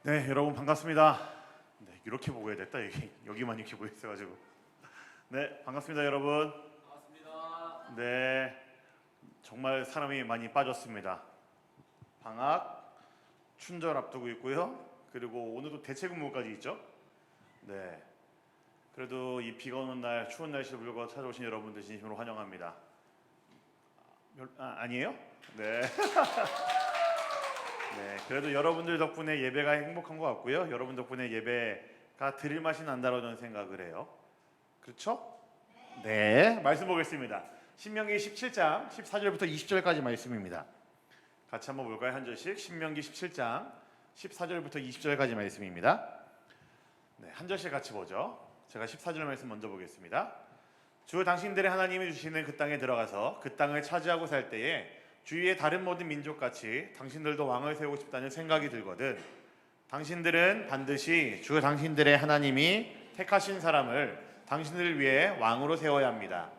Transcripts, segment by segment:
네, 여러분 반갑습니다. 네, 이렇게 보고 해야 됐다. 여기만 이렇게 보여 있어가지고. 네, 반갑습니다, 여러분. 반갑습니다. 네, 정말 사람이 많이 빠졌습니다. 방학, 춘절 앞두고 있고요. 그리고 오늘도 대체근무까지 있죠. 네, 그래도 이 비가 오는 날, 추운 날씨를 불고 찾아오신 여러분들 진심으로 환영합니다. 아니에요? 네. 네, 그래도 여러분들 덕분에 예배가 행복한 것 같고요. 여러분 덕분에 예배가 드릴 맛이 난다고 저는 생각을 해요. 그렇죠? 네, 말씀 보겠습니다. 신명기 17장 14절부터 20절까지 말씀입니다. 같이 한번 볼까요? 한 절씩. 신명기 17장 14절부터 20절까지 말씀입니다. 네, 한 절씩 같이 보죠. 제가 14절 말씀 먼저 보겠습니다. 주 당신들의 하나님이 주시는 그 땅에 들어가서 그 땅을 차지하고 살 때에 주위의 다른 모든 민족같이 당신들도 왕을 세우고 싶다는 생각이 들거든 당신들은 반드시 주 당신들의 하나님이 택하신 사람을 당신들 위해 왕으로 세워야 합니다.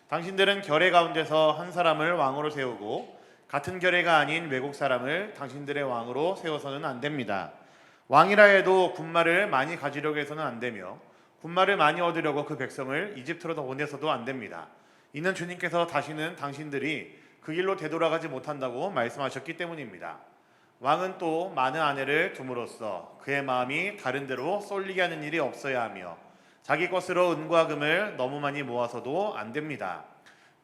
당신들은 결의 가운데서 한 사람을 왕으로 세우고 같은 결의가 아닌 외국 사람을 당신들의 왕으로 세워서는 안 됩니다. 왕이라 해도 군마를 많이 가지려고 해서는 안 되며 군마를 많이 얻으려고 그 백성을 이집트로 더 보내서도 안 됩니다. 이는 주님께서 다시는 당신들이 그 길로 되돌아가지 못한다고 말씀하셨기 때문입니다. 왕은 또 많은 아내를 둠으로써 그의 마음이 다른 데로 쏠리게 하는 일이 없어야 하며 자기 것으로 은과 금을 너무 많이 모아서도 안 됩니다.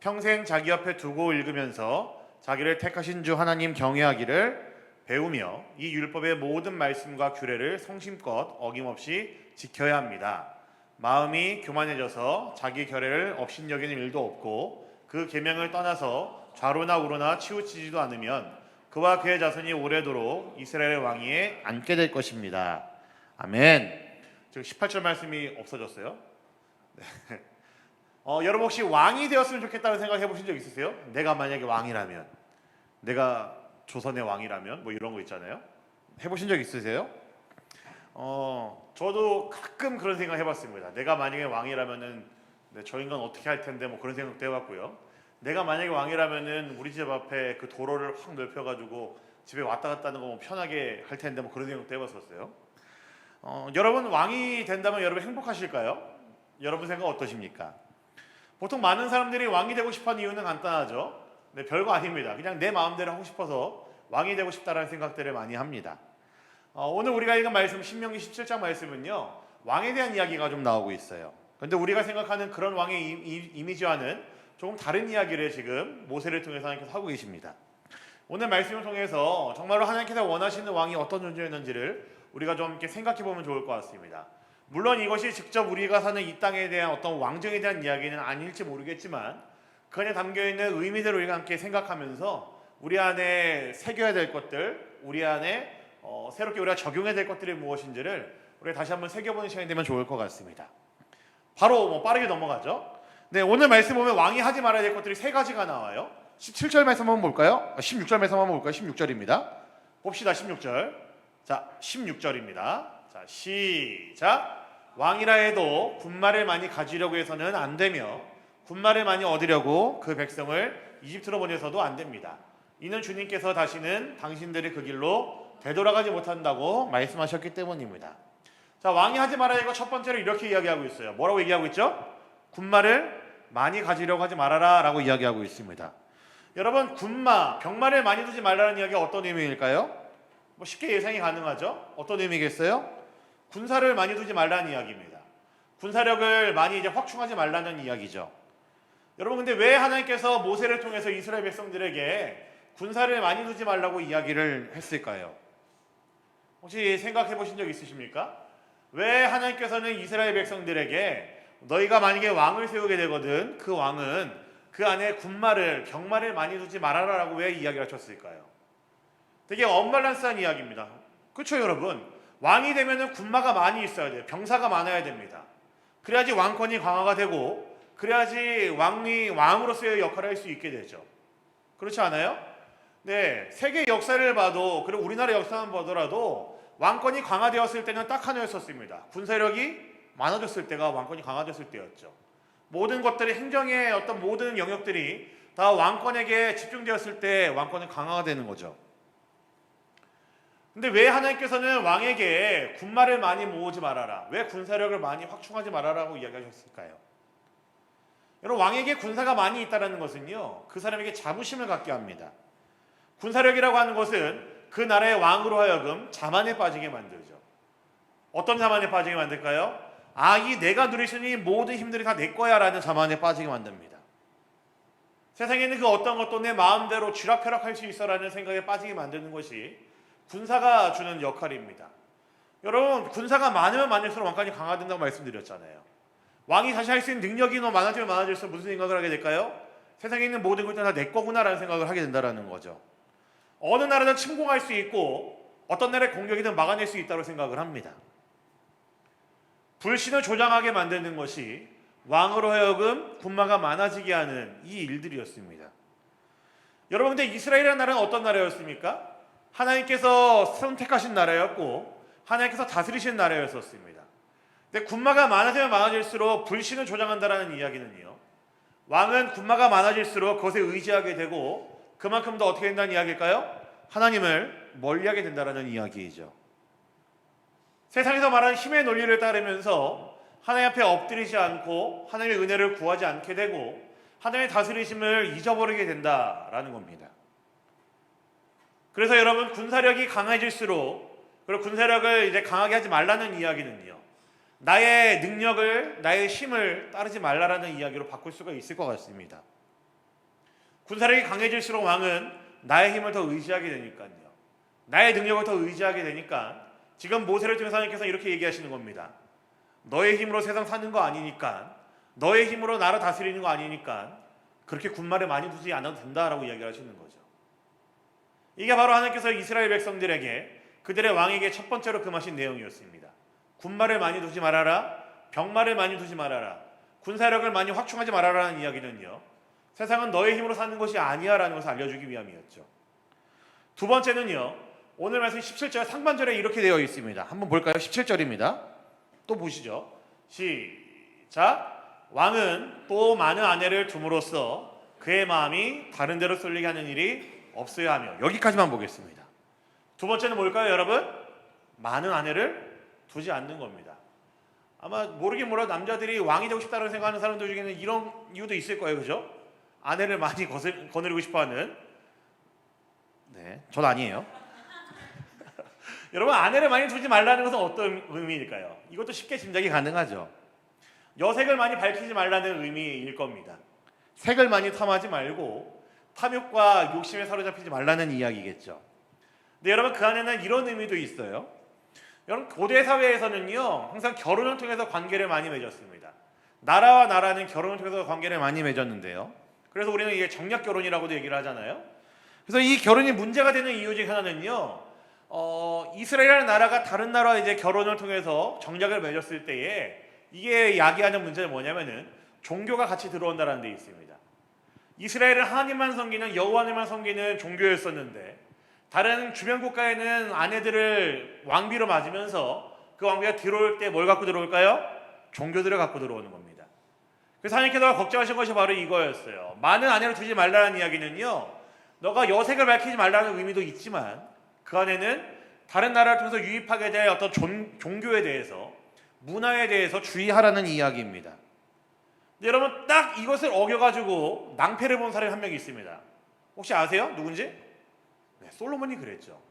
평생 자기 옆에 두고 읽으면서 자기를 택하신 주 하나님 경외하기를 배우며 이 율법의 모든 말씀과 규례를 성심껏 어김없이 지켜야 합니다. 마음이 교만해져서 자기 결의를 업신여기는 일도 없고 그 계명을 떠나서 좌로나 우로나 치우치지도 않으면 그와 그의 자손이 오래도록 이스라엘의 왕위에 앉게 될 것입니다. 아멘. 지금 18절 말씀이 없어졌어요. 네. 여러분 혹시 왕이 되었으면 좋겠다는 생각 해보신 적 있으세요? 내가 만약에 왕이라면, 내가 조선의 왕이라면 뭐 이런 거 있잖아요. 해보신 적 있으세요? 저도 가끔 그런 생각 해봤습니다. 내가 만약에 왕이라면은 저 인간 어떻게 할 텐데 뭐 그런 생각도 해봤고요. 내가 만약에 왕이라면은 우리 집 앞에 그 도로를 확 넓혀가지고 집에 왔다 갔다 하는 거 뭐 편하게 할 텐데 뭐 그런 생각도 해봤었어요. 여러분 왕이 된다면 여러분 행복하실까요? 여러분 생각 어떠십니까? 보통 많은 사람들이 왕이 되고 싶어하는 이유는 간단하죠. 네, 별거 아닙니다. 그냥 내 마음대로 하고 싶어서 왕이 되고 싶다라는 생각들을 많이 합니다. 오늘 우리가 읽은 말씀 신명기 17장 말씀은요 왕에 대한 이야기가 좀 나오고 있어요. 그런데 우리가 생각하는 그런 왕의 이미지와는 조금 다른 이야기를 지금 모세를 통해서 하나님께서 하고 계십니다. 오늘 말씀을 통해서 정말로 하나님께서 원하시는 왕이 어떤 존재였는지를 우리가 좀 이렇게 생각해 보면 좋을 것 같습니다. 물론 이것이 직접 우리가 사는 이 땅에 대한 어떤 왕정에 대한 이야기는 아닐지 모르겠지만 그 안에 담겨있는 의미들을 우리가 함께 생각하면서 우리 안에 새겨야 될 것들, 우리 안에 새롭게 우리가 적용해야 될 것들이 무엇인지를 우리가 다시 한번 새겨보는 시간이 되면 좋을 것 같습니다. 바로 빠르게 넘어가죠. 네, 오늘 말씀 보면 왕이 하지 말아야 될 것들이 세 가지가 나와요. 17절 말씀 한번 볼까요? 16절 말씀 한번 볼까요? 16절입니다. 봅시다. 16절. 자, 16절입니다. 자, 시작. 왕이라 해도 군마를 많이 가지려고 해서는 안 되며 군마를 많이 얻으려고 그 백성을 이집트로 보내서도 안 됩니다. 이는 주님께서 다시는 당신들이 그 길로 되돌아가지 못한다고 말씀하셨기 때문입니다. 자, 왕이 하지 말아야 할 것 첫 번째로 이렇게 이야기하고 있어요. 뭐라고 얘기하고 있죠? 군마를 많이 가지려고 하지 말아라 라고 이야기하고 있습니다. 여러분 군마, 병마를 많이 두지 말라는 이야기가 어떤 의미일까요? 뭐 쉽게 예상이 가능하죠? 어떤 의미겠어요? 군사를 많이 두지 말라는 이야기입니다. 군사력을 많이 이제 확충하지 말라는 이야기죠. 여러분 근데 왜 하나님께서 모세를 통해서 이스라엘 백성들에게 군사를 많이 두지 말라고 이야기를 했을까요? 혹시 생각해 보신 적 있으십니까? 왜 하나님께서는 이스라엘 백성들에게 너희가 만약에 왕을 세우게 되거든 그 왕은 그 안에 군마를 병마를 많이 두지 말아라 라고 왜 이야기를 하셨을까요? 되게 언밸런스한 이야기입니다. 그렇죠 여러분? 왕이 되면은 군마가 많이 있어야 돼요. 병사가 많아야 됩니다. 그래야지 왕권이 강화가 되고 그래야지 왕으로서의 역할을 할 수 있게 되죠. 그렇지 않아요? 네, 세계 역사를 봐도 그리고 우리나라 역사만 보더라도 왕권이 강화되었을 때는 딱 하나였었습니다. 군사력이 많아졌을 때가 왕권이 강화됐을 때였죠. 모든 것들이 행정의 어떤 모든 영역들이 다 왕권에게 집중되었을 때 왕권은 강화가 되는 거죠. 근데 왜 하나님께서는 왕에게 군마를 많이 모으지 말아라, 왜 군사력을 많이 확충하지 말아라고 이야기하셨을까요? 여러분, 왕에게 군사가 많이 있다는 것은요, 그 사람에게 자부심을 갖게 합니다. 군사력이라고 하는 것은 그 나라의 왕으로 하여금 자만에 빠지게 만들죠. 어떤 자만에 빠지게 만들까요? 이 내가 누릴 수 있는 이 모든 힘들이 다 내 거야 라는 자만에 빠지게 만듭니다. 세상에는 그 어떤 것도 내 마음대로 쥐락펴락할 수 있어 라는 생각에 빠지게 만드는 것이 군사가 주는 역할입니다. 여러분, 군사가 많으면 많을수록 왕권이 강화된다고 말씀드렸잖아요. 왕이 다시 할 수 있는 능력이 너무 많아지면 많아질수록 무슨 생각을 하게 될까요? 세상에 있는 모든 것들은 다 내 거구나라는 생각을 하게 된다는 거죠. 어느 나라든 침공할 수 있고 어떤 나라의 공격이든 막아낼 수 있다고 생각을 합니다. 불신을 조장하게 만드는 것이 왕으로 하여금 군마가 많아지게 하는 이 일들이었습니다. 여러분, 근데 이스라엘이라는 나라는 어떤 나라였습니까? 하나님께서 선택하신 나라였고 하나님께서 다스리신 나라였었습니다. 근데 군마가 많아지면 많아질수록 불신을 조장한다라는 이야기는요, 왕은 군마가 많아질수록 그것에 의지하게 되고 그만큼 더 어떻게 된다는 이야기일까요? 하나님을 멀리하게 된다라는 이야기이죠. 세상에서 말하는 힘의 논리를 따르면서 하나님 앞에 엎드리지 않고 하나님의 은혜를 구하지 않게 되고 하나님의 다스리심을 잊어버리게 된다라는 겁니다. 그래서 여러분, 군사력이 강해질수록, 그리고 군사력을 이제 강하게 하지 말라는 이야기는요, 나의 능력을, 나의 힘을 따르지 말라라는 이야기로 바꿀 수가 있을 것 같습니다. 군사력이 강해질수록 왕은 나의 힘을 더 의지하게 되니까요, 나의 능력을 더 의지하게 되니까 지금 모세를 통해서 하나님께서 이렇게 얘기하시는 겁니다. 너의 힘으로 세상 사는 거 아니니까, 너의 힘으로 나라 다스리는 거 아니니까 그렇게 군마를 많이 두지 않아도 된다라고 이야기를 하시는 거죠. 이게 바로 하나님께서 이스라엘 백성들에게, 그들의 왕에게 첫 번째로 금하신 내용이었습니다. 군마를 많이 두지 말아라, 병마를 많이 두지 말아라, 군사력을 많이 확충하지 말아라는 이야기는요, 세상은 너의 힘으로 사는 것이 아니야 라는 것을 알려주기 위함이었죠. 두 번째는요, 오늘 말씀 17절 상반절에 이렇게 되어 있습니다. 한번 볼까요? 17절입니다. 또 보시죠. 시작. 왕은 또 많은 아내를 둠으로써 그의 마음이 다른 데로 쏠리게 하는 일이 없어야 하며. 여기까지만 보겠습니다. 두 번째는 뭘까요, 여러분? 많은 아내를 두지 않는 겁니다. 아마 모르긴 몰라도 남자들이 왕이 되고 싶다는 생각하는 사람들 중에는 이런 이유도 있을 거예요. 그죠? 아내를 많이 거느리고 싶어하는. 네, 전 아니에요. 여러분, 아내를 많이 두지 말라는 것은 어떤 의미일까요? 이것도 쉽게 짐작이 가능하죠. 여색을 많이 밝히지 말라는 의미일 겁니다. 색을 많이 탐하지 말고 탐욕과 욕심에 사로잡히지 말라는 이야기겠죠. 근데 여러분, 그 안에는 이런 의미도 있어요. 여러분, 고대 사회에서는요, 항상 결혼을 통해서 관계를 많이 맺었습니다. 나라와 나라는 결혼을 통해서 관계를 많이 맺었는데요, 그래서 우리는 이게 정략 결혼이라고도 얘기를 하잖아요. 그래서 이 결혼이 문제가 되는 이유 중 하나는요, 이스라엘이라는 나라가 다른 나라와 이제 결혼을 통해서 정략을 맺었을 때에 이게 야기하는 문제는 뭐냐면은 종교가 같이 들어온다는 데 있습니다. 이스라엘은 하나님만 섬기는, 여호와님만 섬기는 종교였었는데 다른 주변 국가에는 아내들을 왕비로 맞으면서 그 왕비가 들어올 때 뭘 갖고 들어올까요? 종교들을 갖고 들어오는 겁니다. 그래서 하나님께서 걱정하신 것이 바로 이거였어요. 많은 아내를 두지 말라는 이야기는요, 너가 여색을 밝히지 말라는 의미도 있지만 그 안에는 다른 나라를 통해서 유입하게 될 어떤 종교에 대해서, 문화에 대해서 주의하라는 이야기입니다. 근데 여러분, 딱 이것을 어겨가지고 낭패를 본 사람이 한 명이 있습니다. 혹시 아세요? 누군지? 네, 솔로몬이 그랬죠.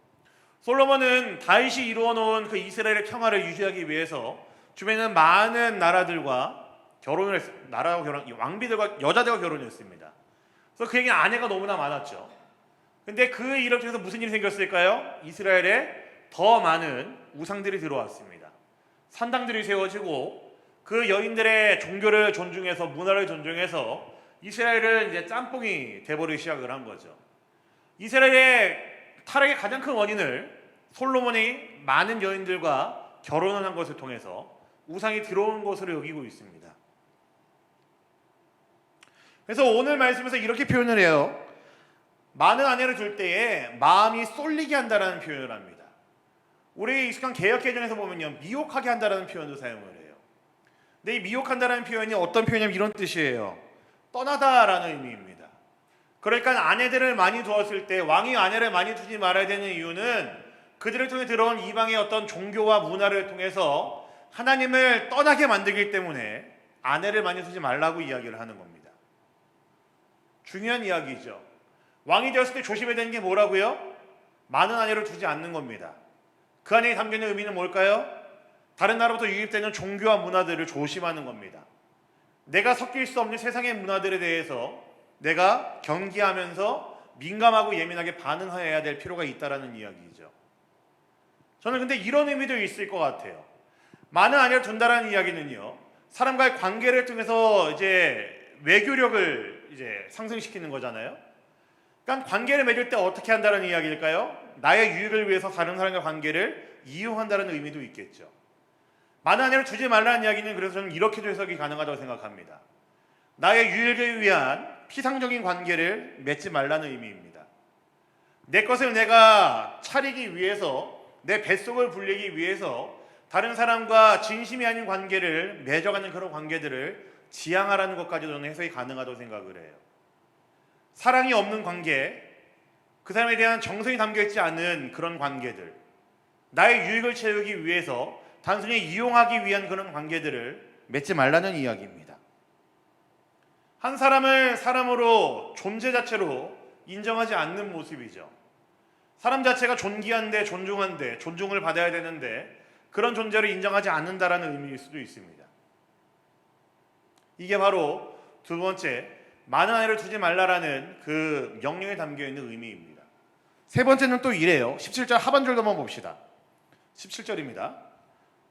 솔로몬은 다윗이 이루어놓은 그 이스라엘의 평화를 유지하기 위해서 주변에 있는 많은 나라들과 결혼을 나라와 왕비들과 여자들과 결혼했습니다. 그래서 그에게 아내가 너무나 많았죠. 근데 그 일을 통해서 무슨 일이 생겼을까요? 이스라엘에 더 많은 우상들이 들어왔습니다. 산당들이 세워지고 그 여인들의 종교를 존중해서, 문화를 존중해서 이스라엘은 이제 짬뽕이 돼버리기 시작을 한 거죠. 이스라엘의 타락의 가장 큰 원인을 솔로몬이 많은 여인들과 결혼을 한 것을 통해서 우상이 들어온 것으로 여기고 있습니다. 그래서 오늘 말씀에서 이렇게 표현을 해요. 많은 아내를 둘 때에 마음이 쏠리게 한다라는 표현을 합니다. 우리 익숙한 개역개정에서 보면요, 미혹하게 한다라는 표현도 사용을 해요. 근데 이 미혹한다라는 표현이 어떤 표현이냐면 이런 뜻이에요. 떠나다라는 의미입니다. 그러니까 아내들을 많이 두었을 때, 왕이 아내를 많이 두지 말아야 되는 이유는 그들을 통해 들어온 이방의 어떤 종교와 문화를 통해서 하나님을 떠나게 만들기 때문에 아내를 많이 두지 말라고 이야기를 하는 겁니다. 중요한 이야기죠. 왕이 되었을 때 조심해야 되는 게 뭐라고요? 많은 아내를 두지 않는 겁니다. 그 안에 담겨있는 의미는 뭘까요? 다른 나라부터 유입되는 종교와 문화들을 조심하는 겁니다. 내가 섞일 수 없는 세상의 문화들에 대해서 내가 경계하면서 민감하고 예민하게 반응해야 될 필요가 있다는 이야기죠. 저는 근데 이런 의미도 있을 것 같아요. 많은 아내를 둔다라는 이야기는요, 사람과의 관계를 통해서 이제 외교력을 이제 상승시키는 거잖아요. 그러니까 관계를 맺을 때 어떻게 한다는 이야기일까요? 나의 유익을 위해서 다른 사람과 관계를 이용한다는 의미도 있겠죠. 많은 아내를 두지 말라는 이야기는 그래서 저는 이렇게도 해석이 가능하다고 생각합니다. 나의 유익을 위한 피상적인 관계를 맺지 말라는 의미입니다. 내 것을 내가 차리기 위해서, 내 뱃속을 불리기 위해서 다른 사람과 진심이 아닌 관계를 맺어가는 그런 관계들을 지향하라는 것까지도 저는 해석이 가능하다고 생각을 해요. 사랑이 없는 관계, 그 사람에 대한 정성이 담겨있지 않은 그런 관계들, 나의 유익을 채우기 위해서 단순히 이용하기 위한 그런 관계들을 맺지 말라는 이야기입니다. 한 사람을 사람으로, 존재 자체로 인정하지 않는 모습이죠. 사람 자체가 존귀한데, 존중한데, 존중을 받아야 되는데 그런 존재를 인정하지 않는다라는 의미일 수도 있습니다. 이게 바로 두 번째, 많은 아내를 두지 말라라는 그 명령에 담겨있는 의미입니다. 세 번째는 또 이래요. 17절 하반절도 한번 봅시다. 17절입니다.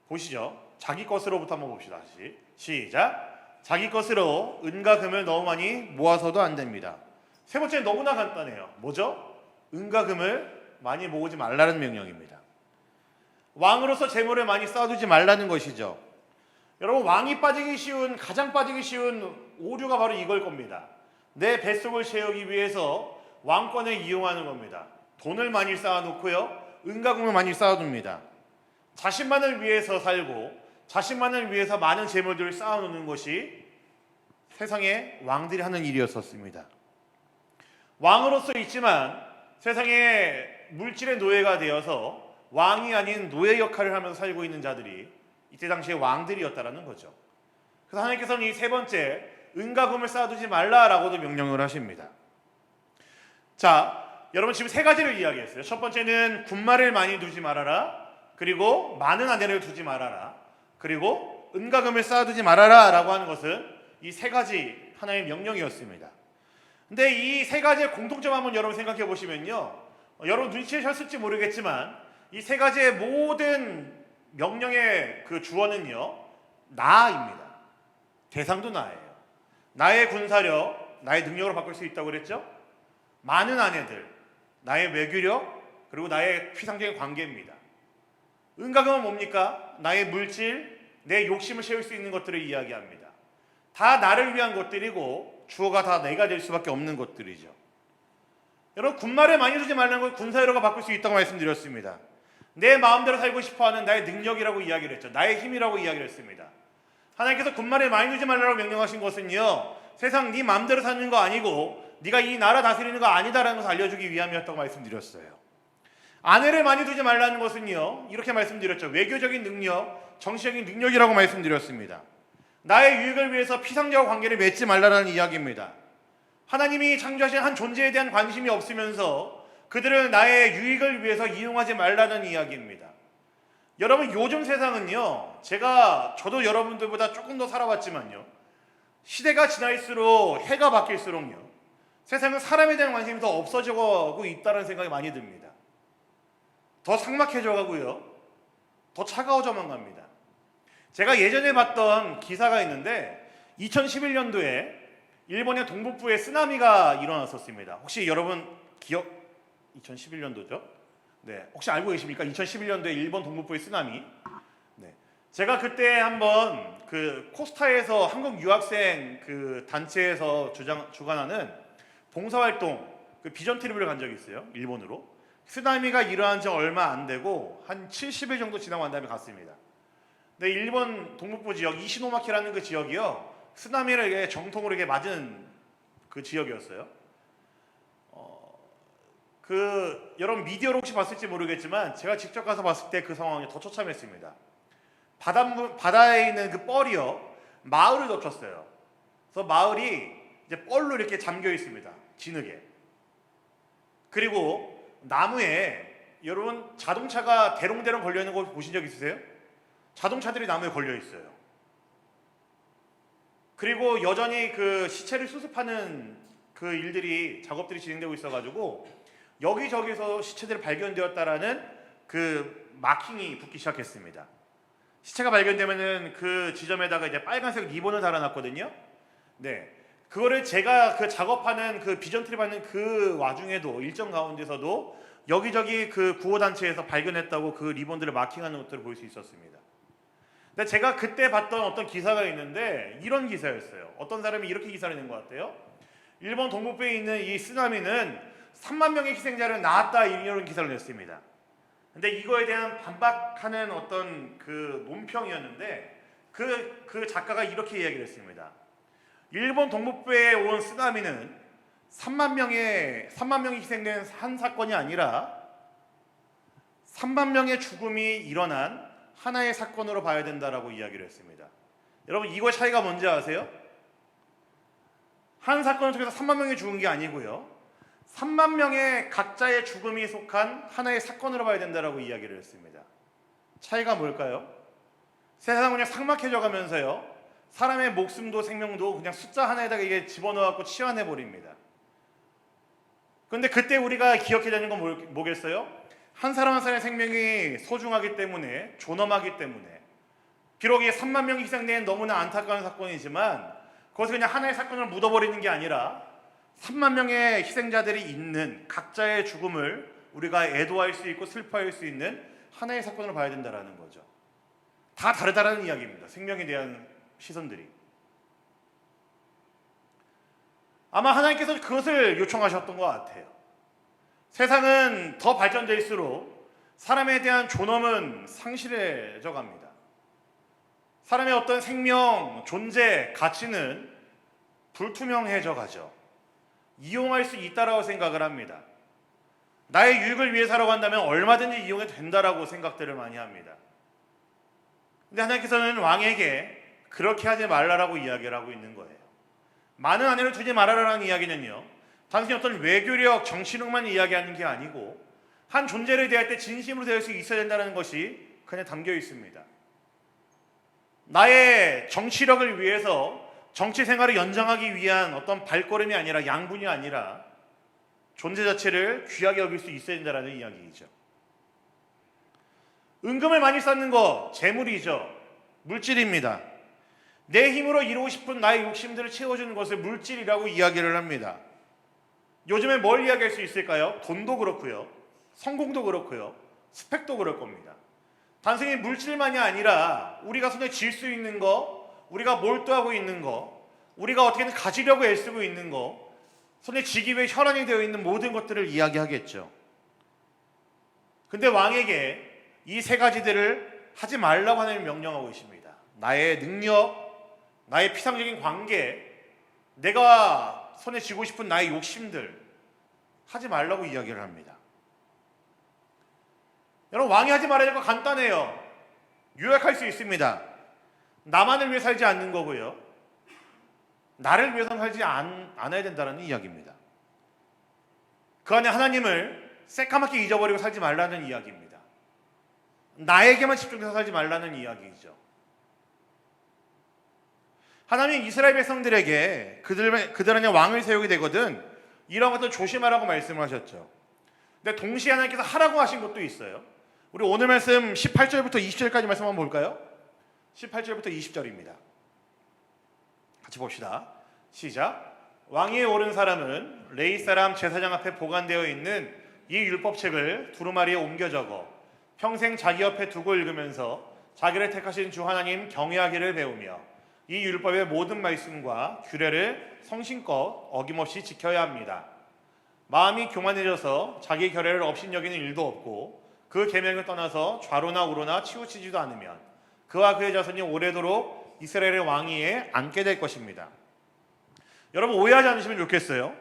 보시죠. 자기 것으로부터 한번 봅시다. 다시 시작. 자기 것으로 은과 금을 너무 많이 모아서도 안 됩니다. 세 번째는 너무나 간단해요. 뭐죠? 은과 금을 많이 모으지 말라는 명령입니다. 왕으로서 재물을 많이 쌓아두지 말라는 것이죠. 여러분, 왕이 빠지기 쉬운, 가장 빠지기 쉬운 오류가 바로 이걸 겁니다. 내 뱃속을 채우기 위해서 왕권을 이용하는 겁니다. 돈을 많이 쌓아놓고요, 은과 금을 많이 쌓아둡니다. 자신만을 위해서 살고 자신만을 위해서 많은 재물들을 쌓아놓는 것이 세상의 왕들이 하는 일이었었습니다. 왕으로서 있지만 세상의 물질의 노예가 되어서 왕이 아닌 노예 역할을 하면서 살고 있는 자들이 이때 당시에 왕들이었다라는 거죠. 그래서 하나님께서는 이 세 번째, 은과 금을 쌓아두지 말라라고도 명령을 하십니다. 자, 여러분 지금 세 가지를 이야기했어요. 첫 번째는 군말을 많이 두지 말아라, 그리고 많은 아내를 두지 말아라, 그리고 은과 금을 쌓아두지 말아라 라고 하는 것은 이 세 가지 하나의 명령이었습니다. 근데 이 세 가지의 공통점 한번 여러분 생각해 보시면요, 여러분 눈치채셨을지 모르겠지만 이 세 가지의 모든 명령의 그 주어는요, 나입니다. 대상도 나예요. 나의 군사력, 나의 능력으로 바꿀 수 있다고 그랬죠? 많은 아내들, 나의 외교력, 그리고 나의 피상적인 관계입니다. 은과 금은 뭡니까? 나의 물질, 내 욕심을 채울 수 있는 것들을 이야기합니다. 다 나를 위한 것들이고 주어가 다 내가 될 수밖에 없는 것들이죠. 여러분, 군말을 많이 두지 말라는 걸 군사력으로 바꿀 수 있다고 말씀드렸습니다. 내 마음대로 살고 싶어하는 나의 능력이라고 이야기를 했죠. 나의 힘이라고 이야기를 했습니다. 하나님께서 군말을 많이 두지 말라고 명령하신 것은요, 세상 네 마음대로 사는 거 아니고 네가 이 나라 다스리는 거 아니다라는 것을 알려주기 위함이었다고 말씀드렸어요. 아내를 많이 두지 말라는 것은요, 이렇게 말씀드렸죠. 외교적인 능력, 정치적인 능력이라고 말씀드렸습니다. 나의 유익을 위해서 피상적 관계를 맺지 말라는 이야기입니다. 하나님이 창조하신 한 존재에 대한 관심이 없으면서 그들을 나의 유익을 위해서 이용하지 말라는 이야기입니다. 여러분, 요즘 세상은요, 저도 여러분들보다 조금 더 살아왔지만요, 시대가 지날수록, 해가 바뀔수록요, 세상은 사람에 대한 관심이 더 없어져가고 있다는 생각이 많이 듭니다. 더 삭막해져 가고요, 더 차가워져만 갑니다. 제가 예전에 봤던 기사가 있는데 2011년도에 일본의 동북부에 쓰나미가 일어났었습니다. 혹시 여러분 2011년도죠? 네, 혹시 알고 계십니까? 2011년도에 일본 동북부의 쓰나미. 네, 제가 그때 한번 그 코스타에서 한국 유학생 그 단체에서 주관하는 봉사활동, 그 비전 트립을 간 적이 있어요. 일본으로. 쓰나미가 일어난 지 얼마 안 되고 한 70일 정도 지나고 난 다음에 갔습니다. 근데 일본 동북부 지역 이시노마키라는 그 지역이요, 쓰나미를 정통으로 맞은 그 지역이었어요. 여러분 미디어로 혹시 봤을지 모르겠지만 제가 직접 가서 봤을 때 그 상황이 더 처참했습니다. 바다에 있는 그 뻘이요, 마을을 덮쳤어요. 그래서 마을이 이제 뻘로 이렇게 잠겨 있습니다. 진흙에. 그리고 나무에 여러분 자동차가 대롱대롱 걸려 있는 거 보신 적 있으세요? 자동차들이 나무에 걸려 있어요. 그리고 여전히 그 시체를 수습하는 그 작업들이 진행되고 있어가지고 여기저기서 시체들이 발견되었다라는 그 마킹이 붙기 시작했습니다. 시체가 발견되면은 그 지점에다가 이제 빨간색 리본을 달아놨거든요. 네, 그거를 제가 그 작업하는 그 비전트리 받는 그 와중에도 일정 가운데서도 여기저기 그 구호단체에서 발견했다고 그 리본들을 마킹하는 것들을 볼 수 있었습니다. 근데 제가 그때 봤던 어떤 기사가 있는데 이런 기사였어요. 어떤 사람이 이렇게 기사를 낸 것 같아요. 일본 동북부에 있는 이 쓰나미는 3만 명의 희생자를 낳았다, 이런 기사를 냈습니다. 근데 이거에 대한 반박하는 어떤 그 논평이었는데 그 작가가 이렇게 이야기를 했습니다. 일본 동북부에 온 쓰나미는 3만 명이 희생된 한 사건이 아니라 3만 명의 죽음이 일어난 하나의 사건으로 봐야 된다라고 이야기를 했습니다. 여러분 이거의 차이가 뭔지 아세요? 한 사건을 통해서 3만 명이 죽은 게 아니고요, 3만 명의 각자의 죽음이 속한 하나의 사건으로 봐야 된다라고 이야기를 했습니다. 차이가 뭘까요? 세상은 그냥 삭막해져 가면서요, 사람의 목숨도 생명도 그냥 숫자 하나에다가 이게 집어넣어갖고 치환해 버립니다. 그런데 그때 우리가 기억해야 되는 건 뭐겠어요? 한 사람 한 사람의 생명이 소중하기 때문에, 존엄하기 때문에, 비록 이 3만 명이 희생된 너무나 안타까운 사건이지만 그것을 그냥 하나의 사건을 묻어버리는 게 아니라 3만 명의 희생자들이 있는 각자의 죽음을 우리가 애도할 수 있고 슬퍼할 수 있는 하나의 사건으로 봐야 된다는 거죠. 다 다르다는 이야기입니다. 생명에 대한 시선들이. 아마 하나님께서 그것을 요청하셨던 것 같아요. 세상은 더 발전될수록 사람에 대한 존엄은 상실해져 갑니다. 사람의 어떤 생명, 존재, 가치는 불투명해져 가죠. 이용할 수 있다라고 생각을 합니다. 나의 유익을 위해 살아고 한다면 얼마든지 이용해도 된다라고 생각들을 많이 합니다. 근데 하나님께서는 왕에게 그렇게 하지 말라라고 이야기를 하고 있는 거예요. 많은 아내를 두지 말아라라는 이야기는요, 단순히 어떤 외교력, 정치력만 이야기하는 게 아니고 한 존재를 대할 때 진심으로 대할 수 있어야 된다는 것이 그냥 담겨 있습니다. 나의 정치력을 위해서 정치 생활을 연장하기 위한 어떤 발걸음이 아니라, 양분이 아니라 존재 자체를 귀하게 여길 수 있어야 된다는 이야기이죠. 은금을 많이 쌓는 거 재물이죠. 물질입니다. 내 힘으로 이루고 싶은 나의 욕심들을 채워주는 것을 물질이라고 이야기를 합니다. 요즘에 뭘 이야기할 수 있을까요? 돈도 그렇고요, 성공도 그렇고요, 스펙도 그럴 겁니다. 단순히 물질만이 아니라 우리가 손에 쥘 수 있는 거, 우리가 몰두하고 있는 거, 우리가 어떻게든 가지려고 애쓰고 있는 거, 손에 쥐기 위해 혈안이 되어 있는 모든 것들을 이야기하겠죠. 근데 왕에게 이 세 가지들을 하지 말라고 하나님이 명령하고 있습니다. 나의 능력, 나의 피상적인 관계, 내가 손에 쥐고 싶은 나의 욕심들 하지 말라고 이야기를 합니다. 여러분, 왕이 하지 말아야 될 거 간단해요. 요약할 수 있습니다. 나만을 위해 살지 않는 거고요, 나를 위해서 살지 않아야 된다는 이야기입니다. 그 안에 하나님을 새까맣게 잊어버리고 살지 말라는 이야기입니다. 나에게만 집중해서 살지 말라는 이야기이죠. 하나님이 이스라엘 백성들에게 그들 안에 왕을 세우게 되거든 이런 것들 조심하라고 말씀을 하셨죠. 근데 동시에 하나님께서 하라고 하신 것도 있어요. 우리 오늘 말씀 18절부터 20절까지 말씀 한번 볼까요? 18절부터 20절입니다. 같이 봅시다. 시작. 왕위에 오른 사람은 레위 사람 제사장 앞에 보관되어 있는 이 율법책을 두루마리에 옮겨 적어 평생 자기 옆에 두고 읽으면서 자기를 택하신 주 하나님 경외하기를 배우며 이 율법의 모든 말씀과 규례를 성심껏 어김없이 지켜야 합니다. 마음이 교만해져서 자기 결례를 업신여기는 일도 없고 그 계명을 떠나서 좌로나 우로나 치우치지도 않으면 그와 그의 자손이 오래도록 이스라엘의 왕위에 앉게 될 것입니다. 여러분, 오해하지 않으시면 좋겠어요.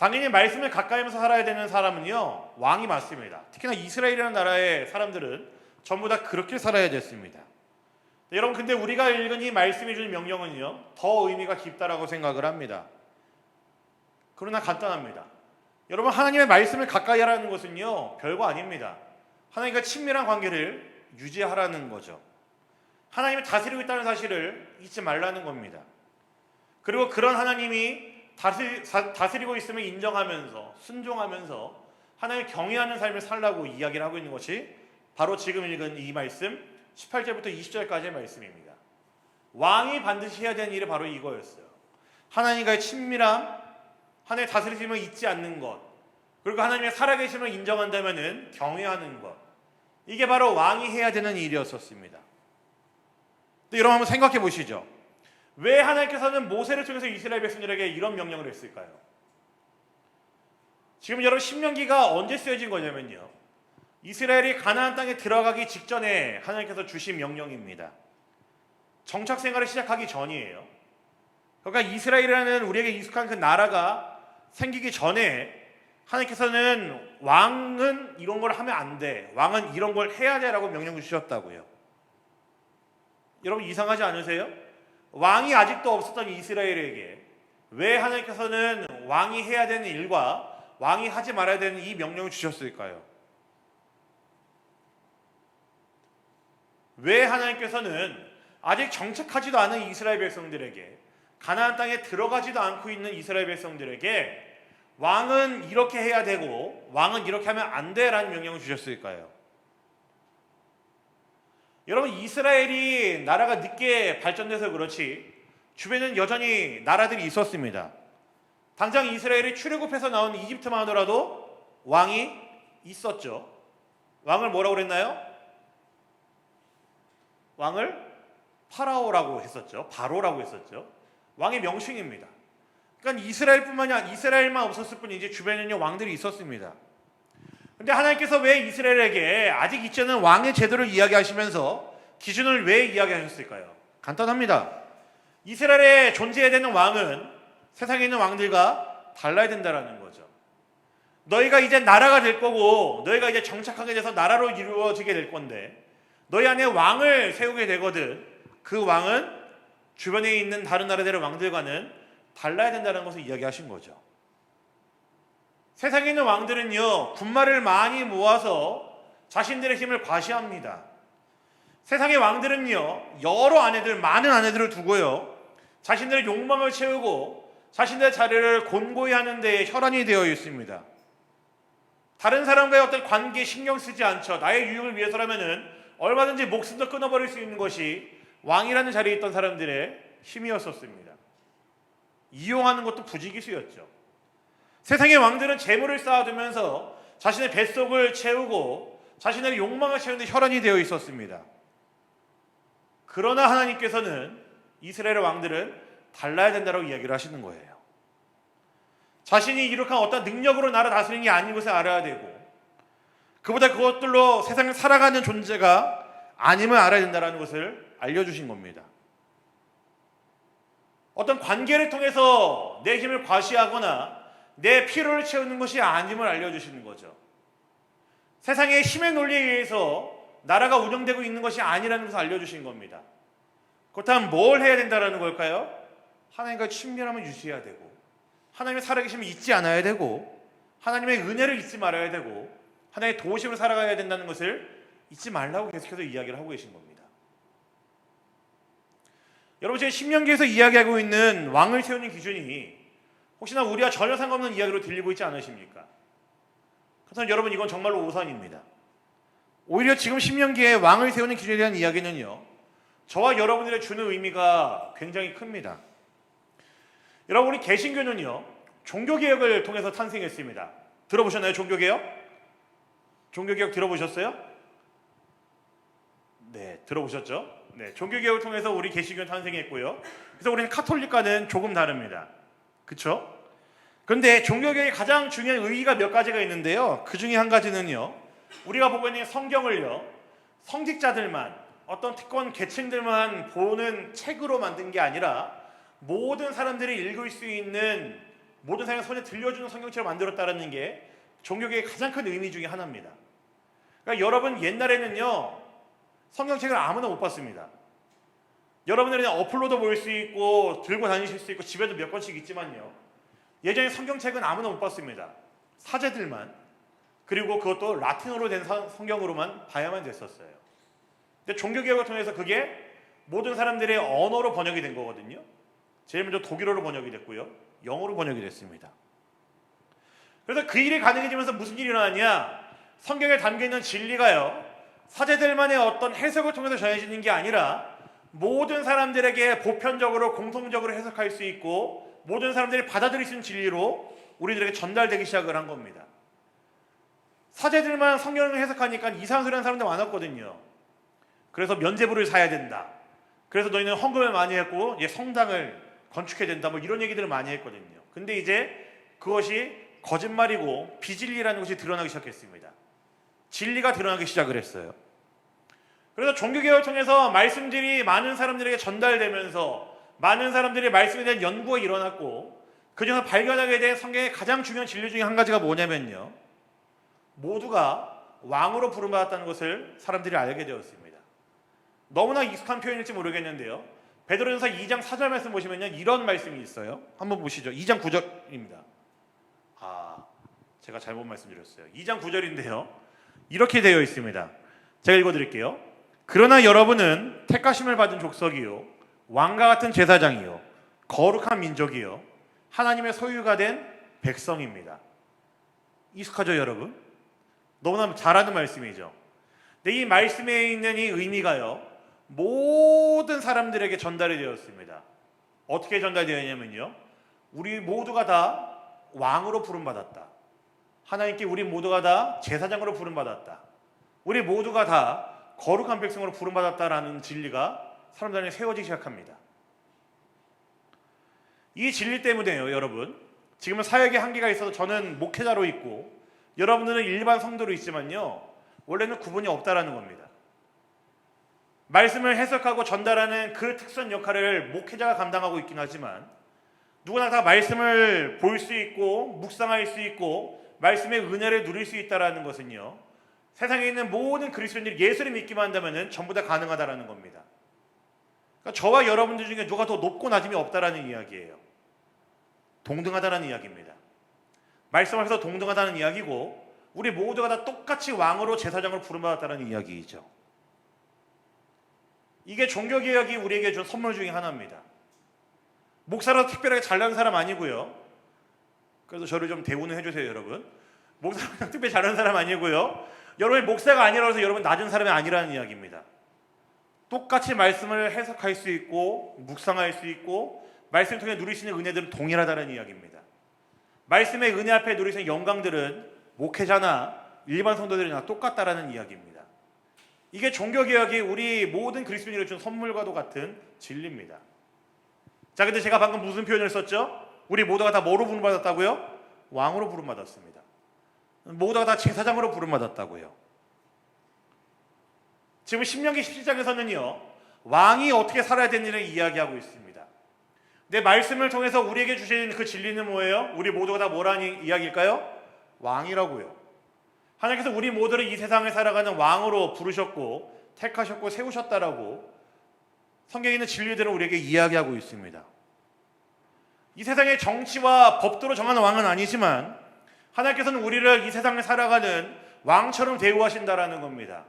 당연히 말씀을 가까이면서 살아야 되는 사람은요, 왕이 맞습니다. 특히나 이스라엘이라는 나라의 사람들은 전부 다 그렇게 살아야 됐습니다. 여러분, 근데 우리가 읽은 이 말씀이 주는 명령은요, 더 의미가 깊다라고 생각을 합니다. 그러나 간단합니다. 여러분, 하나님의 말씀을 가까이 하라는 것은요, 별거 아닙니다. 하나님과 친밀한 관계를 유지하라는 거죠. 하나님이 다스리고 있다는 사실을 잊지 말라는 겁니다. 그리고 그런 하나님이 다스리고 있음을 인정하면서 순종하면서 하나님을 경외하는 삶을 살라고 이야기를 하고 있는 것이 바로 지금 읽은 이 말씀 18절부터 20절까지의 말씀입니다. 왕이 반드시 해야 되는 일이 바로 이거였어요. 하나님과의 친밀함, 하나님의 다스리심을 잊지 않는 것, 그리고 하나님의 살아계심을 인정한다면 경외하는 것, 이게 바로 왕이 해야 되는 일이었었습니다. 여러분 한번 생각해 보시죠. 왜 하나님께서는 모세를 통해서 이스라엘 백성들에게 이런 명령을 했을까요? 지금 여러분 신명기가 언제 쓰여진 거냐면요, 이스라엘이 가나안 땅에 들어가기 직전에 하나님께서 주신 명령입니다. 정착 생활을 시작하기 전이에요. 그러니까 이스라엘이라는 우리에게 익숙한 그 나라가 생기기 전에 하나님께서는 왕은 이런 걸 하면 안 돼, 왕은 이런 걸 해야 돼라고 명령을 주셨다고요. 여러분 이상하지 않으세요? 왕이 아직도 없었던 이스라엘에게 왜 하나님께서는 왕이 해야 되는 일과 왕이 하지 말아야 되는 이 명령을 주셨을까요? 왜 하나님께서는 아직 정착하지도 않은 이스라엘 백성들에게, 가나안 땅에 들어가지도 않고 있는 이스라엘 백성들에게 왕은 이렇게 해야 되고 왕은 이렇게 하면 안 돼라는 명령을 주셨을까요? 여러분 이스라엘이 나라가 늦게 발전돼서 그렇지 주변에는 여전히 나라들이 있었습니다. 당장 이스라엘이 출애굽해서 나온 이집트만 하더라도 왕이 있었죠. 왕을 뭐라고 그랬나요? 왕을 파라오라고 했었죠. 바로라고 했었죠. 왕의 명칭입니다. 그러니까 이스라엘뿐만이 아니라 이스라엘만 없었을 뿐이지 주변에는 왕들이 있었습니다. 근데 하나님께서 왜 이스라엘에게 아직 있지 않은 왕의 제도를 이야기하시면서 기준을 왜 이야기하셨을까요? 간단합니다. 이스라엘에 존재해야 되는 왕은 세상에 있는 왕들과 달라야 된다는 거죠. 너희가 이제 나라가 될 거고 너희가 이제 정착하게 돼서 나라로 이루어지게 될 건데 너희 안에 왕을 세우게 되거든 그 왕은 주변에 있는 다른 나라들의 왕들과는 달라야 된다는 것을 이야기하신 거죠. 세상에 있는 왕들은요, 군마를 많이 모아서 자신들의 힘을 과시합니다. 세상의 왕들은요, 여러 아내들, 많은 아내들을 두고요, 자신들의 욕망을 채우고 자신들의 자리를 곤고히 하는 데에 혈안이 되어 있습니다. 다른 사람과의 어떤 관계에 신경 쓰지 않죠. 나의 유익을 위해서라면은 얼마든지 목숨도 끊어버릴 수 있는 것이 왕이라는 자리에 있던 사람들의 힘이었었습니다. 이용하는 것도 부지기수였죠. 세상의 왕들은 재물을 쌓아두면서 자신의 뱃속을 채우고 자신의 욕망을 채우는 데 혈안이 되어 있었습니다. 그러나 하나님께서는 이스라엘의 왕들은 달라야 된다고 이야기를 하시는 거예요. 자신이 이룩한 어떤 능력으로 나라 다스리는 게 아닌 것을 알아야 되고 그보다 그것들로 세상을 살아가는 존재가 아님을 알아야 된다는 것을 알려주신 겁니다. 어떤 관계를 통해서 내 힘을 과시하거나 내 필요를 채우는 것이 아님을 알려주시는 거죠. 세상의 힘의 논리에 의해서 나라가 운영되고 있는 것이 아니라는 것을 알려주신 겁니다. 그렇다면 뭘 해야 된다는 걸까요? 하나님과 친밀함을 유지해야 되고 하나님의 살아계심을 잊지 않아야 되고 하나님의 은혜를 잊지 말아야 되고 하나님의 도우심을 살아가야 된다는 것을 잊지 말라고 계속해서 이야기를 하고 계신 겁니다. 여러분 지금 신명기에서 이야기하고 있는 왕을 세우는 기준이 혹시나 우리와 전혀 상관없는 이야기로 들리고 있지 않으십니까? 그래서 여러분 이건 정말로 오산입니다. 오히려 지금 신명기에 왕을 세우는 기준에 대한 이야기는요, 저와 여러분들의 주는 의미가 굉장히 큽니다. 여러분 우리 개신교는요 종교개혁을 통해서 탄생했습니다. 들어보셨나요? 종교개혁? 종교개혁 들어보셨어요? 네, 들어보셨죠? 네, 종교개혁을 통해서 우리 개신교는 탄생했고요. 그래서 우리는 카톨릭과는 조금 다릅니다. 그렇죠? 그런데 종교개혁의 가장 중요한 의의가 몇 가지가 있는데요. 그 중에 한 가지는요, 우리가 보고 있는 성경을요, 성직자들만, 어떤 특권 계층들만 보는 책으로 만든 게 아니라 모든 사람들이 읽을 수 있는 모든 사람의 손에 들려주는 성경책을 만들었다는 게 종교계의 가장 큰 의미 중에 하나입니다. 그러니까 여러분 옛날에는요 성경책을 아무나 못 봤습니다. 여러분들은 어플로도 볼 수 있고 들고 다니실 수 있고 집에도 몇 권씩 있지만요 예전에 성경책은 아무나 못 봤습니다. 사제들만, 그리고 그것도 라틴어로 된 성경으로만 봐야만 됐었어요. 근데 종교개혁을 통해서 그게 모든 사람들의 언어로 번역이 된 거거든요. 제일 먼저 독일어로 번역이 됐고요, 영어로 번역이 됐습니다. 그래서 그 일이 가능해지면서 무슨 일이 일어났냐, 성경에 담겨있는 진리가요 사제들만의 어떤 해석을 통해서 전해지는 게 아니라 모든 사람들에게 보편적으로 공통적으로 해석할 수 있고 모든 사람들이 받아들일 수 있는 진리로 우리들에게 전달되기 시작을 한 겁니다. 사제들만 성경을 해석하니까 이상한 소리 하는 사람들 많았거든요. 그래서 면죄부를 사야 된다, 그래서 너희는 헌금을 많이 했고 성당을 건축해야 된다, 뭐 이런 얘기들을 많이 했거든요. 근데 이제 그것이 거짓말이고 비진리라는 것이 드러나기 시작했습니다. 진리가 드러나기 시작을 했어요. 그래서 종교개혁을 통해서 말씀들이 많은 사람들에게 전달되면서 많은 사람들이 말씀에 대한 연구가 일어났고, 그중에서 발견하게 된 성경의 가장 중요한 진리 중에 한 가지가 뭐냐면요, 모두가 왕으로 부름받았다는 것을 사람들이 알게 되었습니다. 너무나 익숙한 표현일지 모르겠는데요, 베드로전서 2장 4절 말씀 보시면요 이런 말씀이 있어요. 한번 보시죠. 2장 9절입니다. 제가 잘못 말씀드렸어요. 2장 9절인데요 이렇게 되어 있습니다. 제가 읽어드릴게요. 그러나 여러분은 택하심을 받은 족속이요 왕과 같은 제사장이요 거룩한 민족이요 하나님의 소유가 된 백성입니다. 익숙하죠 여러분? 너무나 잘 아는 말씀이죠. 근데 이 말씀에 있는 이 의미가요 모든 사람들에게 전달이 되었습니다. 어떻게 전달되었냐면요, 우리 모두가 다 왕으로 부름받았다, 하나님께 우리 모두가 다 제사장으로 부름받았다, 우리 모두가 다 거룩한 백성으로 부름받았다라는 진리가 사람들 안에 세워지기 시작합니다. 이 진리 때문에요 여러분, 지금은 사역의 한계가 있어서 저는 목회자로 있고 여러분들은 일반 성도로 있지만요 원래는 구분이 없다라는 겁니다. 말씀을 해석하고 전달하는 그 특수한 역할을 목회자가 감당하고 있긴 하지만 누구나 다 말씀을 볼 수 있고 묵상할 수 있고 말씀의 은혜를 누릴 수 있다는 것은요 세상에 있는 모든 그리스도인들이 예수를 믿기만 한다면 전부 다 가능하다는 겁니다. 그러니까 저와 여러분들 중에 누가 더 높고 낮음이 없다라는 이야기예요. 동등하다는 이야기입니다. 말씀을 해서 동등하다는 이야기고 우리 모두가 다 똑같이 왕으로 제사장으로 부름받았다는 이야기이죠. 이게 종교개혁이 우리에게 준 선물 중에 하나입니다. 목사라서 특별하게 잘난 사람 아니고요, 그래서 저를 좀 대우는 해주세요 여러분. 목사라서 특별히 잘난 사람 아니고요, 여러분이 목사가 아니라서 여러분 낮은 사람이 아니라는 이야기입니다. 똑같이 말씀을 해석할 수 있고 묵상할 수 있고 말씀을 통해 누릴 수 있는 은혜들은 동일하다는 이야기입니다. 말씀의 은혜 앞에 누릴 수 있는 영광들은 목회자나 일반 성도들이나 똑같다라는 이야기입니다. 이게 종교개혁이 우리 모든 그리스도인에게 준 선물과도 같은 진리입니다. 자, 근데 제가 방금 무슨 표현을 썼죠? 우리 모두가 다 뭐로 부름받았다고요? 왕으로 부름받았습니다. 모두가 다 제사장으로 부름받았다고요. 지금 신명기 17장에서는요 왕이 어떻게 살아야 되는지를 이야기하고 있습니다. 근데 말씀을 통해서 우리에게 주시는 그 진리는 뭐예요? 우리 모두가 다 뭐라는 이야기일까요? 왕이라고요. 하나님께서 우리 모두를 이 세상에 살아가는 왕으로 부르셨고 택하셨고 세우셨다라고 성경에 있는 진리들을 우리에게 이야기하고 있습니다. 이 세상의 정치와 법도로 정하는 왕은 아니지만 하나님께서는 우리를 이 세상에 살아가는 왕처럼 대우하신다라는 겁니다.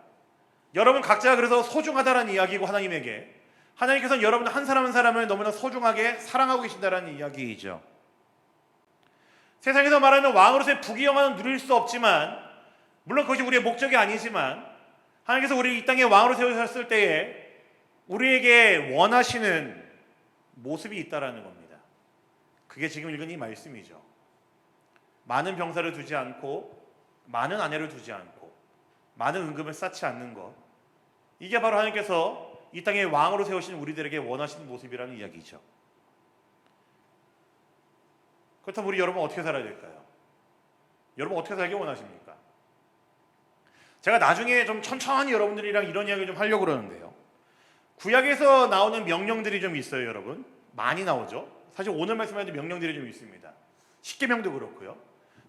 여러분 각자가 그래서 소중하다라는 이야기고 하나님께서는 여러분 한 사람 한 사람을 너무나 소중하게 사랑하고 계신다라는 이야기이죠. 세상에서 말하는 왕으로서의 부귀영화는 누릴 수 없지만, 물론 그것이 우리의 목적이 아니지만 하나님께서 우리를 이 땅에 왕으로 세우셨을 때에 우리에게 원하시는 모습이 있다라는 겁니다. 그게 지금 읽은 이 말씀이죠. 많은 병사를 두지 않고 많은 아내를 두지 않고 많은 은금을 쌓지 않는 것, 이게 바로 하나님께서 이 땅에 왕으로 세우신 우리들에게 원하시는 모습이라는 이야기죠. 그렇다면 우리 여러분 어떻게 살아야 될까요? 여러분 어떻게 살기 원하십니까? 제가 나중에 좀 천천히 여러분들이랑 이런 이야기를 좀 하려고 그러는데요, 구약에서 나오는 명령들이 좀 있어요. 여러분 많이 나오죠. 사실 오늘 말씀하는 명령들이 좀 있습니다. 십계명도 그렇고요.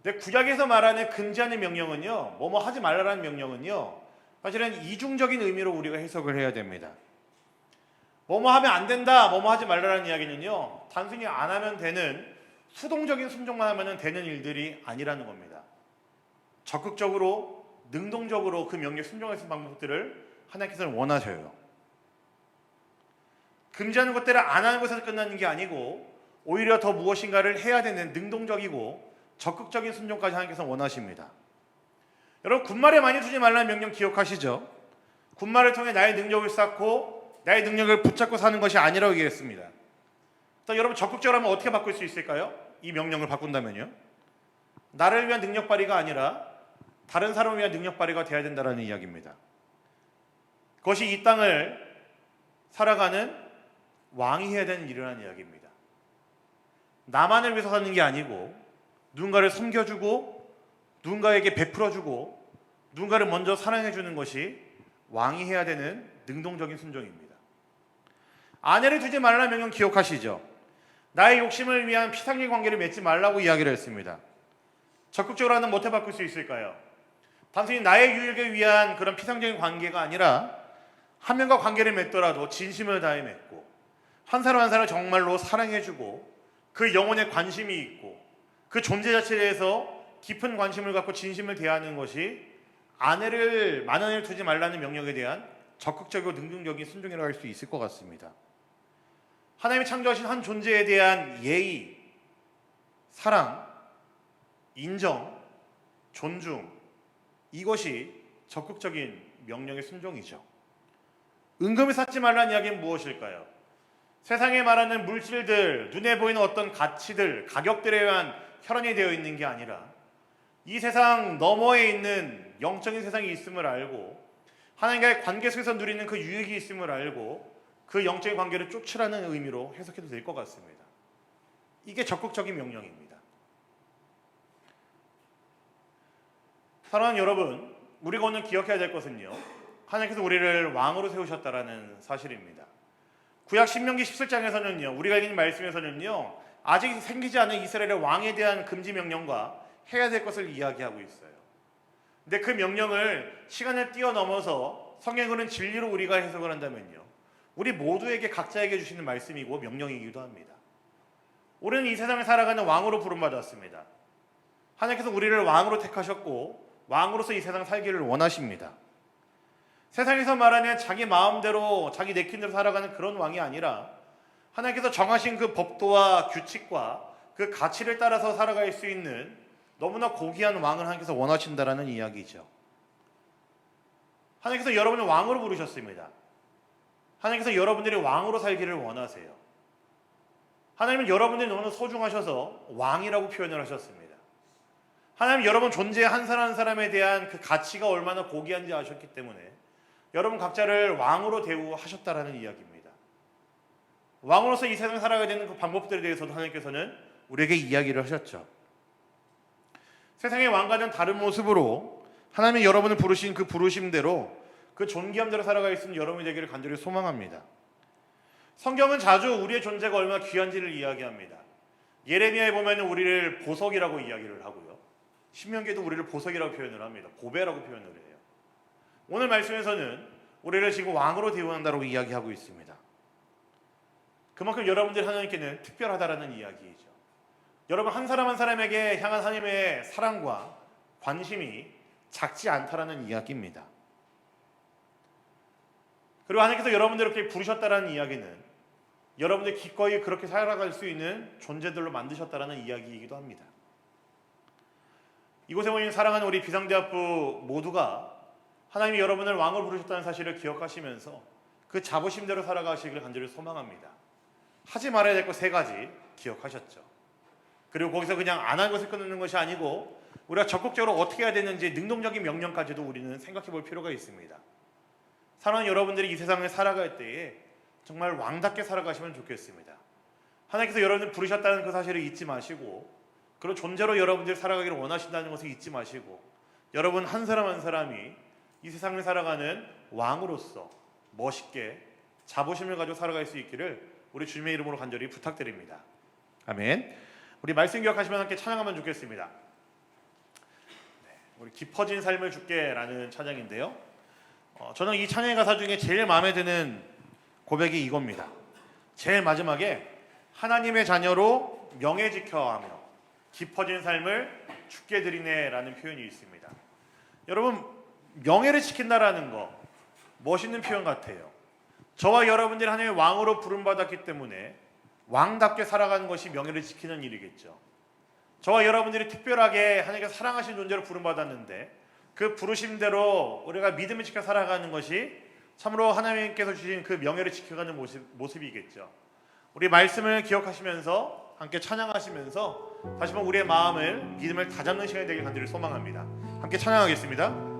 근데 구약에서 말하는 금지하는 명령은요, 뭐뭐 하지 말라라는 명령은요, 사실은 이중적인 의미로 우리가 해석을 해야 됩니다. 뭐뭐 하면 안 된다, 뭐뭐 하지 말라라는 이야기는요, 단순히 안 하면 되는 수동적인 순종만 하면 되는 일들이 아니라는 겁니다. 적극적으로 능동적으로 그 명령에 순종할 수 있는 방법들을 하나님께서는 원하셔요. 금지하는 것들을 안 하는 것에서 끝나는 게 아니고 오히려 더 무엇인가를 해야 되는 능동적이고 적극적인 순종까지 하나님께서 원하십니다. 여러분, 군말에 많이 두지 말라는 명령 기억하시죠? 군말을 통해 나의 능력을 쌓고 나의 능력을 붙잡고 사는 것이 아니라고 얘기했습니다. 여러분, 적극적으로 하면 어떻게 바꿀 수 있을까요? 이 명령을 바꾼다면요, 나를 위한 능력 발휘가 아니라 다른 사람을 위한 능력 발휘가 되어야 된다는 이야기입니다. 그것이 이 땅을 살아가는 왕이 해야 되는 일이라는 이야기입니다. 나만을 위해서 사는 게 아니고 누군가를 섬겨주고 누군가에게 베풀어주고 누군가를 먼저 사랑해주는 것이 왕이 해야 되는 능동적인 순종입니다. 아내를 두지 말라는 명령 기억하시죠? 나의 욕심을 위한 피상적인 관계를 맺지 말라고 이야기를 했습니다. 적극적으로 하는 못해 바꿀 수 있을까요? 단순히 나의 유익을 위한 그런 피상적인 관계가 아니라 한 명과 관계를 맺더라도 진심을 다해 맺고 한 사람 한 사람을 정말로 사랑해주고 그 영혼에 관심이 있고 그 존재 자체에 대해서 깊은 관심을 갖고 진심을 대하는 것이 아내를 만원을 두지 말라는 명령에 대한 적극적이고 능동적인 순종이라고 할 수 있을 것 같습니다. 하나님이 창조하신 한 존재에 대한 예의, 사랑, 인정, 존중, 이것이 적극적인 명령의 순종이죠. 은금을 쌓지 말라는 이야기는 무엇일까요? 세상에 말하는 물질들, 눈에 보이는 어떤 가치들, 가격들에 의한 혈안이 되어 있는 게 아니라 이 세상 너머에 있는 영적인 세상이 있음을 알고 하나님과의 관계 속에서 누리는 그 유익이 있음을 알고 그 영적인 관계를 쫓으라는 의미로 해석해도 될 것 같습니다. 이게 적극적인 명령입니다. 사랑하는 여러분, 우리가 오늘 기억해야 될 것은요, 하나님께서 우리를 왕으로 세우셨다라는 사실입니다. 구약 신명기 17장에서는요, 우리가 읽은 말씀에서는요, 아직 생기지 않은 이스라엘의 왕에 대한 금지 명령과 해야 될 것을 이야기하고 있어요. 근데 그 명령을 시간을 뛰어넘어서 성경으로는 진리로 우리가 해석을 한다면요, 우리 모두에게 각자에게 주시는 말씀이고 명령이기도 합니다. 우리는 이 세상을 살아가는 왕으로 부름받았습니다. 하나님께서 우리를 왕으로 택하셨고 왕으로서 이 세상 살기를 원하십니다. 세상에서 말하는 자기 마음대로 자기 내킨 대로 살아가는 그런 왕이 아니라 하나님께서 정하신 그 법도와 규칙과 그 가치를 따라서 살아갈 수 있는 너무나 고귀한 왕을 하나님께서 원하신다라는 이야기죠. 하나님께서 여러분을 왕으로 부르셨습니다. 하나님께서 여러분들이 왕으로 살기를 원하세요. 하나님은 여러분들이 너무나 소중하셔서 왕이라고 표현을 하셨습니다. 하나님은 여러분 존재 한 사람 한 사람에 대한 그 가치가 얼마나 고귀한지 아셨기 때문에 여러분 각자를 왕으로 대우하셨다라는 이야기입니다. 왕으로서 이 세상을 살아가야 되는 그 방법들에 대해서도 하나님께서는 우리에게 이야기를 하셨죠. 세상의 왕과는 다른 모습으로 하나님이 여러분을 부르신 그 부르심대로 그 존귀함대로 살아갈 수 있는 여러분이 되기를 간절히 소망합니다. 성경은 자주 우리의 존재가 얼마나 귀한지를 이야기합니다. 예레미야에 보면 우리를 보석이라고 이야기를 하고요, 신명기에도 우리를 보석이라고 표현을 합니다. 보배라고 표현을 해요. 오늘 말씀에서는 우리를 지금 왕으로 대우한다고 이야기하고 있습니다. 그만큼 여러분들 하나님께는 특별하다라는 이야기이죠. 여러분 한 사람 한 사람에게 향한 하나님의 사랑과 관심이 작지 않다라는 이야기입니다. 그리고 하나님께서 여러분들을 이렇게 부르셨다라는 이야기는 여러분들 기꺼이 그렇게 살아갈 수 있는 존재들로 만드셨다라는 이야기이기도 합니다. 이곳에 모인 사랑하는 우리 비상대학부 모두가 하나님이 여러분을 왕으로 부르셨다는 사실을 기억하시면서 그 자부심대로 살아가시길 간절히 소망합니다. 하지 말아야 될 것 3가지 기억하셨죠. 그리고 거기서 그냥 안 한 것을 끊는 것이 아니고 우리가 적극적으로 어떻게 해야 되는지 능동적인 명령까지도 우리는 생각해 볼 필요가 있습니다. 사랑하는 여러분들이 이 세상을 살아갈 때에 정말 왕답게 살아가시면 좋겠습니다. 하나님께서 여러분을 부르셨다는 그 사실을 잊지 마시고 그런 존재로 여러분들이 살아가기를 원하신다는 것을 잊지 마시고 여러분 한 사람 한 사람이 이 세상을 살아가는 왕으로서 멋있게 자부심을 가지고 살아갈 수 있기를 우리 주님의 이름으로 간절히 부탁드립니다. 아멘. 우리 말씀 기억하시면 함께 찬양하면 좋겠습니다. 우리 깊어진 삶을 주께라는 찬양인데요. 저는 이 찬양의 가사 중에 제일 마음에 드는 고백이 이겁니다. 제일 마지막에 하나님의 자녀로 명예 지켜하며 깊어진 삶을 주께 드리네라는 표현이 있습니다. 여러분, 명예를 지킨다라는 거 멋있는 표현 같아요. 저와 여러분들이 하나님의 왕으로 부름받았기 때문에 왕답게 살아가는 것이 명예를 지키는 일이겠죠. 저와 여러분들이 특별하게 하나님께서 사랑하신 존재로 부름받았는데 그 부르심대로 우리가 믿음을 지켜 살아가는 것이 참으로 하나님께서 주신 그 명예를 지켜가는 모습이겠죠. 우리 말씀을 기억하시면서 함께 찬양하시면서 다시 한번 우리의 마음을 믿음을 다잡는 시간이 되길 간절히 소망합니다. 함께 찬양하겠습니다.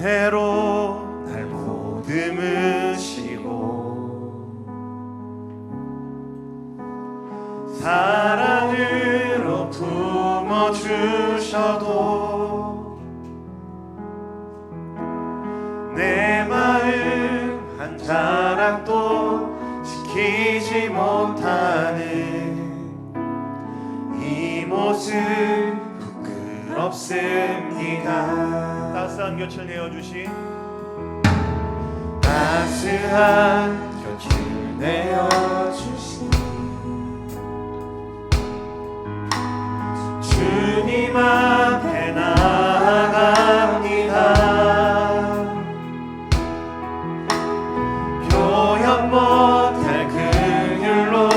은혜로 날 보듬으시고 사랑으로 품어주셔도 내 마음 한 자락도 지키지 못하는 이 모습 부끄럽습니다. 따스한 곁을 내어주신 따스한 곁을 내어주신 주님 앞에 나아갑니다. 표현 못할 긍휼로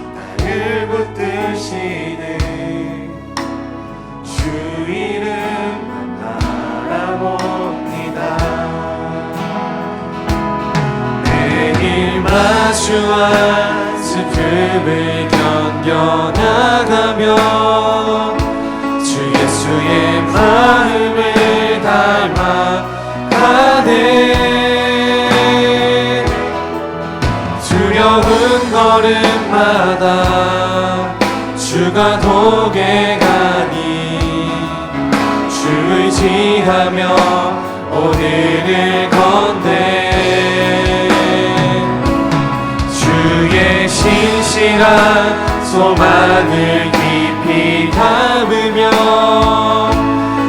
나를 붙드시는 주 이름만 바라봅니다. 매일 마주한 슬픔을 견뎌나가며 주 예수의 마음을 닮아가네. 두려운 걸음마다 주가 동행하니 주 의지하며 오늘을 건네. 주의 신실한 소망을 깊이 담으며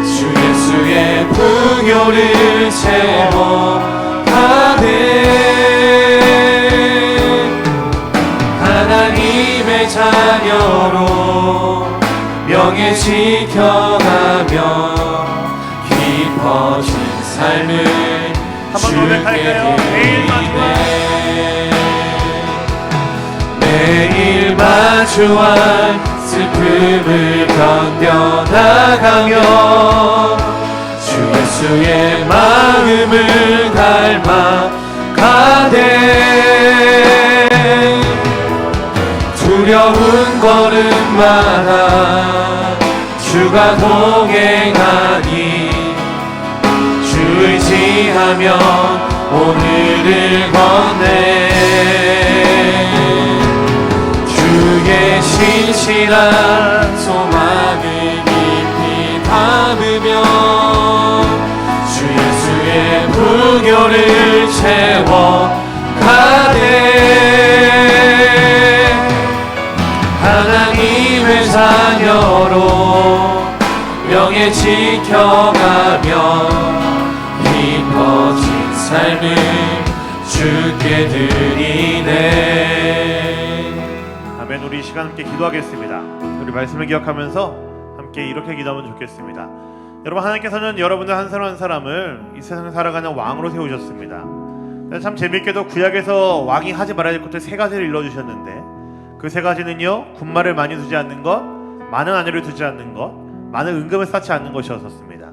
주 예수의 풍요를 채워가네. 하나님의 자녀로 명예 지켜가며 깊어진 삶을 주께 드리네. 매일 마주한 슬픔을 견뎌나가며 주 예수의 마음을 닮아가네. 두려운 걸음마다 주가 동행하니 주 의지하며 오늘을 건네. 주의 신실한 소망을 깊이 담으며 주 예수의 풍요를 채워가네. 하나님의 자녀로 명예 지켜가며 깊어진 삶을 주께 드리네. 아멘. 우리 이 시간 함께 기도하겠습니다. 우리 말씀을 기억하면서 함께 이렇게 기도하면 좋겠습니다. 여러분, 하나님께서는 여러분들 한 사람 한 사람을 이 세상을 살아가는 왕으로 세우셨습니다. 참 재미있게도 구약에서 왕이 하지 말아야 될 것들 세 가지를 일러주셨는데 그 세 가지는요, 군말을 많이 두지 않는 것, 많은 아내를 두지 않는 것, 많은 은금을 쌓지 않는 것이었습니다.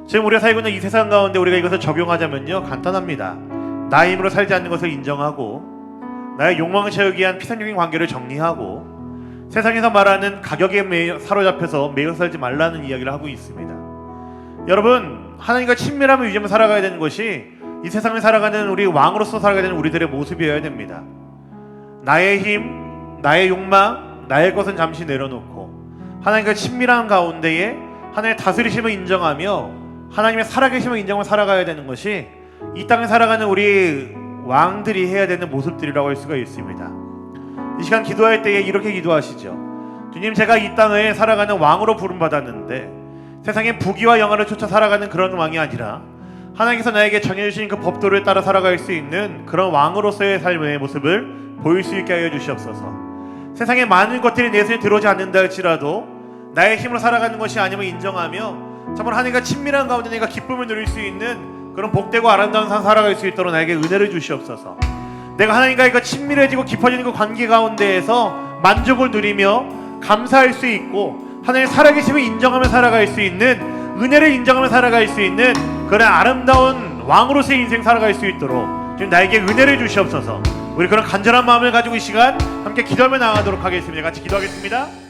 지금 우리가 살고 있는 이 세상 가운데 우리가 이것을 적용하자면요, 간단합니다. 나의 힘으로 살지 않는 것을 인정하고 나의 욕망을 채우기 위한 피상적인 관계를 정리하고 세상에서 말하는 가격에 사로잡혀서 매여 살지 말라는 이야기를 하고 있습니다. 여러분, 하나님과 친밀함을 유지하며 살아가야 되는 것이 이 세상을 살아가는 우리 왕으로서 살아가야 되는 우리들의 모습이어야 됩니다. 나의 힘, 나의 욕망, 나의 것은 잠시 내려놓고 하나님과 친밀한 가운데에 하나님의 다스리심을 인정하며 하나님의 살아계심을 인정하며 살아가야 되는 것이 이 땅에 살아가는 우리 왕들이 해야 되는 모습들이라고 할 수가 있습니다. 이 시간 기도할 때에 이렇게 기도하시죠. 주님, 제가 이 땅을 살아가는 왕으로 부름받았는데 세상의 부귀와 영화를 쫓아 살아가는 그런 왕이 아니라 하나님께서 나에게 정해주신 그 법도를 따라 살아갈 수 있는 그런 왕으로서의 삶의 모습을 보일 수 있게 하여 주시옵소서. 세상의 많은 것들이 내 손에 들어오지 않는다 할지라도 나의 힘으로 살아가는 것이 아님을 인정하며 참으로 하나님과 친밀한 가운데 내가 기쁨을 누릴 수 있는 그런 복되고 아름다운 삶 살아갈 수 있도록 나에게 은혜를 주시옵소서. 내가 하나님과 그 친밀해지고 깊어지는 그 관계 가운데에서 만족을 누리며 감사할 수 있고 하나님의 살아계심을 인정하며 살아갈 수 있는, 은혜를 인정하며 살아갈 수 있는 그런 아름다운 왕으로서의 인생 살아갈 수 있도록 지금 나에게 은혜를 주시옵소서. 우리 그런 간절한 마음을 가지고 이 시간 함께 기도하며 나아가도록 하겠습니다. 같이 기도하겠습니다.